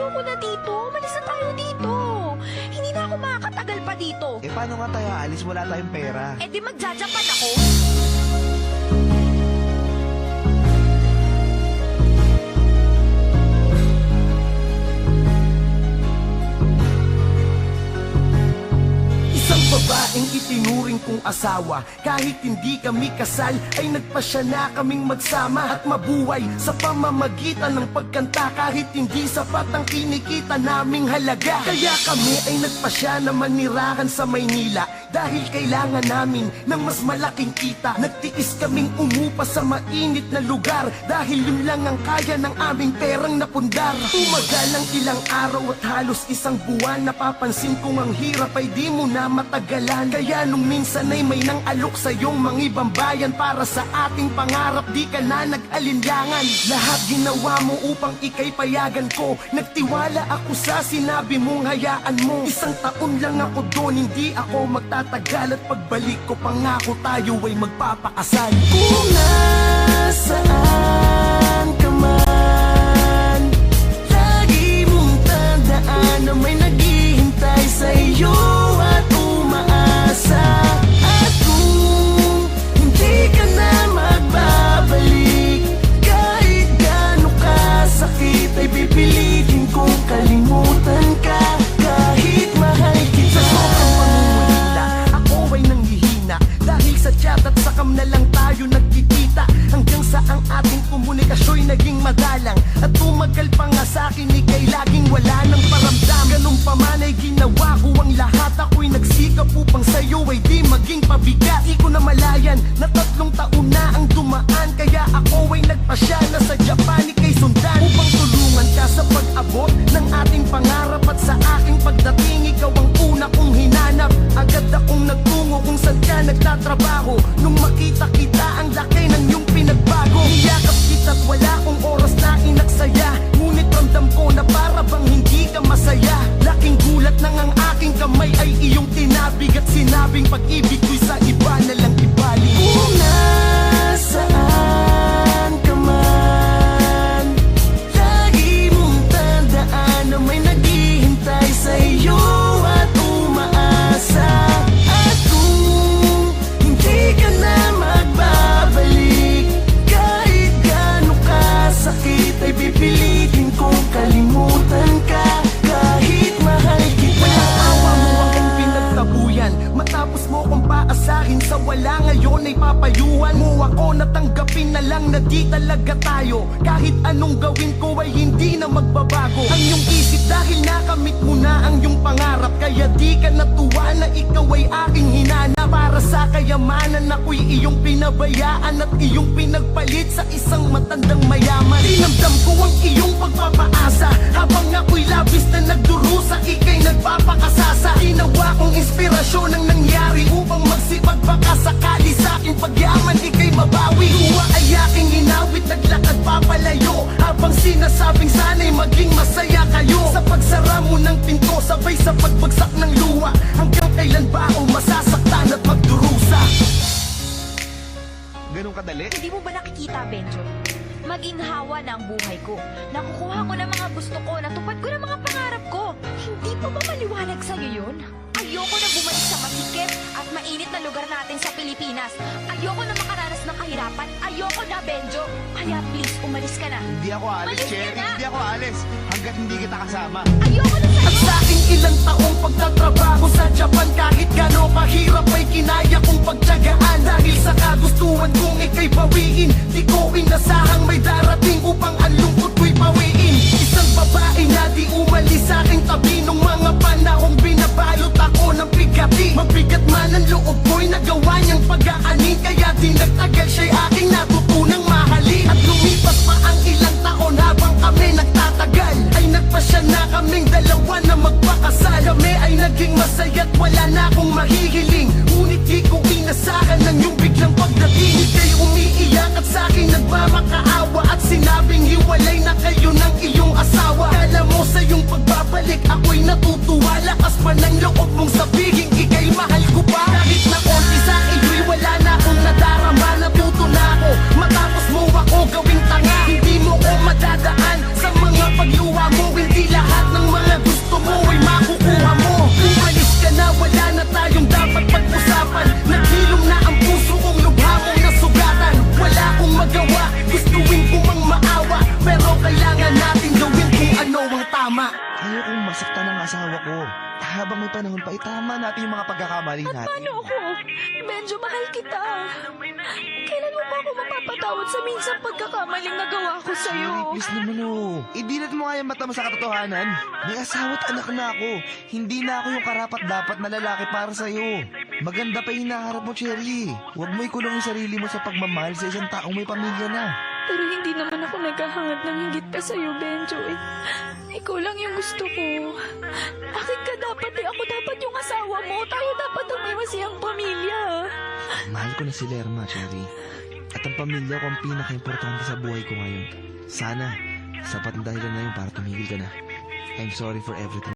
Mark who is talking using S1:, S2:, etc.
S1: Ayoko na dito. Umalis na tayo dito. Hindi na ako makakatagal pa dito.
S2: Eh paano nga tayo aalis? Wala tayong pera.
S1: Eh di magjajapan ako.
S3: Isang babaeng itinuring kong asawa. Kahit hindi kami kasal, ay nagpasya na kaming magsama at mabuhay sa pamamagitan ng pagkanta. Kahit hindi sapat ang kinikita naming halaga, kaya kami ay nagpasya na manirahan sa Maynila. Dahil kailangan namin ng mas malaking kita, nagtiis kaming umupa sa mainit na lugar. Dahil yun lang ang kaya ng aming perang napundar. Tumagal ang ilang araw at halos isang buwan. Napapansin kong ang hirap ay di mo na matagalan. Kaya nung minsan ay may nang alok sa iyong mga ibang bayan. Para sa ating pangarap di ka na nag-alinlangan. Lahat ginawa mo upang ika'y payagan ko. Nagtiwala ako sa sinabi mong hayaan mo. Isang taon lang ako doon, hindi ako magtatagal. At pagbalik ko pangako tayo ay magpapakasal. Kung nasaan ka man, lagi mong tandaan na may naghihintay sa iyo at umaasa. At kung hindi ka na magbabalik, kahit gaano kasakit ay pipilitin kong kalimutan ka. Kahit mahal kita. Sa sobrang pangungulila, ako ay nanghihina. Dahil sa chat at sakam na lang tayo nagkikita. Hanggang sa ang ating komunikasyo'y naging madalang. At tumagal pa nga sa'kin, ika'y laging wala ng paramdam. Ganun pa man ay ginawa ko ang lahat. Ako'y nagsikap upang sa'yo ay di maging pabigat. Di ko na malayan na 3 taon na ang dumaan. Kaya ako ay nagpasya na sa Japan ika'y sundan. Upang tulungan ka sa pag-abot ng ating pangarap. At sa aking pagdating, ikaw ang una kong hinanap. Agad akong nagtungo kung saan ka nagtatrabaho. Nung makita kita, ang laki ng iyong pinagbago. Niyakap kita't wala akong oras na inaksaya. Ngunit ramdam ko na para bang hindi ka masaya. Laking gulat nang ang aking kamay ay iyong tinabig. At sinabing pag-ibig ko'y sa iba na lang ibalik. Kung nasaan ka man, lagi mong tandaan na may naghihintay sa iyo at umaasa. At kung hindi ka na magbabalik, kahit gaano kasakit ay pipilitin kong kalimutan ka. Kahit mahal kita. Walang awa mo ang aking pinagtabuyan. Matapos mo kong paasahin sa wala, ngayon ay papayuhan mo ako. Natanggapin na lang na di talaga tayo. Kahit anong gawin ko ay hindi na magbabago ang iyong isip. Dahil nakamit mo na ang iyong pangarap, kaya di ka natuwa na ikaw ay aking hinanap. Para sa kayamanan ako'y iyong pinabayaan at iyong pinagpalit sa isang matandang mayaman. Dinamdam ko ang iyong pagpapaasa habang ako'y labis na nagdurusa, ika'y nagpapakasasa. Ginawa kong inspirasyon ang nangyari upang magsipag baka sakali sa aking pagyaman ika'y mabawi. Luwa ay aking inawit, naglakad papalayo habang sinasabing sana'y maging masaya kayo. Sa pagsara mo ng pinto, sabay sa pagbagsak ng luwa. Hanggang kailan ba ako masasaktan at magdurusa?
S2: Ganun kadali?
S1: Hindi mo ba nakikita, Benjo? Maginhawa na ang buhay ko. Nakukuha ko ng mga gusto ko, natupad ko ng mga pangarap ko. Hindi pa ba maliwanag sa'yo yun? Ayoko na bumalik sa masikip at mainit na lugar natin sa Pilipinas. Ayoko na makaranas ng kahirapan. Ayoko na, Benjo. Kaya please, umalis ka na.
S2: Hindi ako aalis,
S1: Umalis ka
S2: Cherry.
S1: na.
S2: Hindi ako aalis hanggat hindi kita kasama.
S1: Ayoko na
S3: At
S1: sa'yo.
S3: sa aking ilang taong pagtatrabaho sa Japan, kahit gano kahirap ay kinaya kong pagtyagaan. Dahil sa kagustuhan kong ika'y bawiin, di ko inasahang may darating upang ang lungkot ko'y pawiin. Isang babae na di umalis sa aking tabi nung mga panahong binabalot ako ng bigati. Mabigat man ang loob ko'y nagawa niyang pag-aanin, kaya di nagtagal siya'y aking natutunang mahalin. At lumipas pa ang ilang taon habang kami nagtatagal, ay nagpasya na kaming dalawa na magpakasal. Kami ay naging masaya't wala na akong mahihiling. Ngunit di ko inasahan ng iyong biglang pagdating. Ika'y umiiyak at sa'kin nagmamakaawa, at sinabing hiwalay na kayo ng iyong asawa. Kala mo sa iyong pagbabalik ako'y natutuwa. Lakas pa ng loob mong sabihin ika'y mahal ko pa. Kahit na konti sa iyo'y wala na akong nadarama. Natuto na ako matapos mo ako gawing tanga. Hindi mo ko madadaan sa mga pagluwa mo. Hindi lahat
S2: habang may panahon pa, itama natin yung mga pagkakamali natin.
S1: Paano ako? Benjo, mahal kita. Kailan mo ba ako mapapatawad sa minsan pagkakamaling nagawa ko sa'yo?
S2: Cherry, please naman oh. Idilat mo nga yung mata mo sa katotohanan. May asawa at anak na ako. Hindi na ako yung karapat-dapat na lalaki para sa'yo. Maganda pa yung hinaharap mo, Cherry. Huwag mo ikulong yung sarili mo sa pagmamahal sa isang taong may pamilya na.
S1: Pero hindi naman ako naghahangad ng higit pa sa'yo, Benjo. Ikaw lang yung gusto ko. Akin ka dapat ako dapat yung asawa mo. Tayo dapat ang may masiyang pamilya.
S2: Mahal ko na si Lerma, Cherry. At ang pamilya ko ang pinaka-importante sa buhay ko ngayon. Sana, sapat na dahilan na yun para tumigil ka na. I'm sorry for everything.